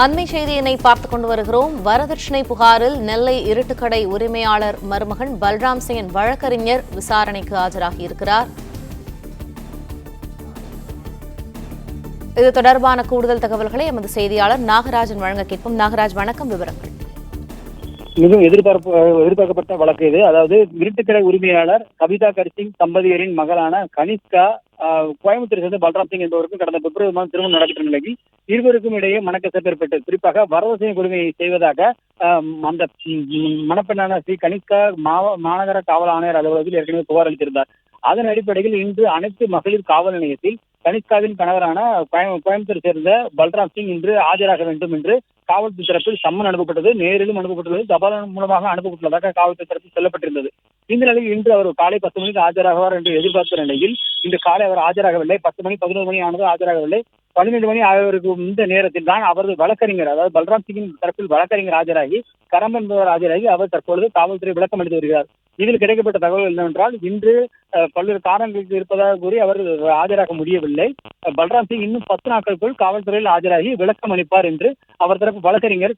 அண்மை செய்தியினை பார்த்துக் கொண்டு வருகிறோம். வரதட்சணை புகாரில் நெல்லை இருட்டுக்கடை உரிமையாளர் மருமகன் பல்ராம் சிங்கின் வழக்கறிஞர் விசாரணைக்கு ஆஜராகியிருக்கிறார். இது தொடர்பான கூடுதல் தகவல்களை எமது செய்தியாளர் நாகராஜன் வழங்க கேட்போம். நாகராஜ், வணக்கம். விவரங்கள். மிகவும் எதிர்பார்க்கப்பட்ட வழக்கு இது. அதாவது இருட்டுக்கடை உரிமையாளர் கவிதா கர்சிங் தம்பதியரின் மகளான கனிஷ்கா கோயம்புத்தூரை சேர்ந்த பல்ராம் சிங் என்பவருக்கும் கடந்த பிப்ரவரி மாதம் திருமணம் நடைபெற்ற நிலையில் இருவருக்கும் இடையே மனக்கசப்பு ஏற்பட்டது. குறிப்பாக வரதட்சணை கொடுமையை செய்வதாக அந்த மணப்பெண்ணான ஸ்ரீ கனிஷ்கா மாநகர காவல் ஆணையர் அலுவலகத்தில் ஏற்கனவே புகார் அளித்திருந்தார். அதன் அடிப்படையில் இன்று அனைத்து மகளிர் காவல் நிலையத்தில் கனிஷ்காவின் கணவரான கோயம்புத்தூரை சேர்ந்த பல்ராம் சிங் இன்று ஆஜராக வேண்டும் என்று காவல்துறை தரப்பில் சம்மன் அனுப்பப்பட்டது. நேரிலும் அனுப்பப்பட்டுள்ளது, தபால் மூலமாக அனுப்பப்பட்டுள்ளதாக காவல்துறை தரப்பில் சொல்லப்பட்டிருந்தது. இந்த நிலையில் இன்று அவர் காலை 10 மணிக்கு ஆஜராகுவார் என்று எதிர்பார்த்த நிலையில் இன்று காலை அவர் ஆஜராகவில்லை. 10 மணி 11 மணி ஆனது ஆஜராகவில்லை. 12 மணி ஆகியோருக்கு இந்த நேரத்தில் தான் அவரது வழக்கறிஞர், அதாவது பல்ராம் சிங்கின் தரப்பில் வழக்கறிஞர் ஆஜராகி கரம் என்பவர் ஆஜராகி அவர் தற்பொழுது காவல்துறை விளக்கம் அளித்து வருகிறார். இதில் கிடைக்கப்பட்ட தகவல் என்னவென்றால், இன்று பல்வேறு காரணங்களுக்கு இருப்பதாக கூறி அவர் ஆஜராக முடியவில்லை. பல்ராம் சிங் இன்னும் 10 நாட்களுக்குள் காவல்துறையில் ஆஜராகி விளக்கம் அளிப்பார் என்று அவர் தரப்பு வழக்கறிஞர்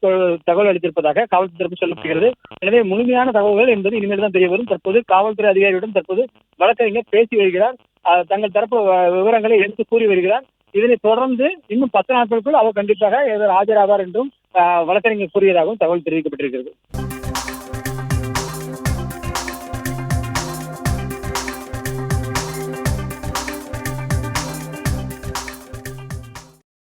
தகவல் அளித்திருப்பதாக காவல்துறை தரப்பு சொல்லப்படுகிறது. எனவே முழுமையான தகவல்கள் என்பது இனிமேல் தான் தெரிய வரும். தற்போது காவல்துறை அதிகாரியுடன் தற்போது வழக்கறிஞர் பேசி வருகிறார். தங்கள் தரப்பு விவரங்களை எடுத்து கூறி வருகிறார். இதனை தொடர்ந்து இன்னும் 10 நாட்களுக்குள் அவர் கண்டிப்பாக ஆஜராவார் என்றும் வழக்கறிஞர் கூறியதாகவும் தகவல் தெரிவிக்கப்பட்டிருக்கிறது.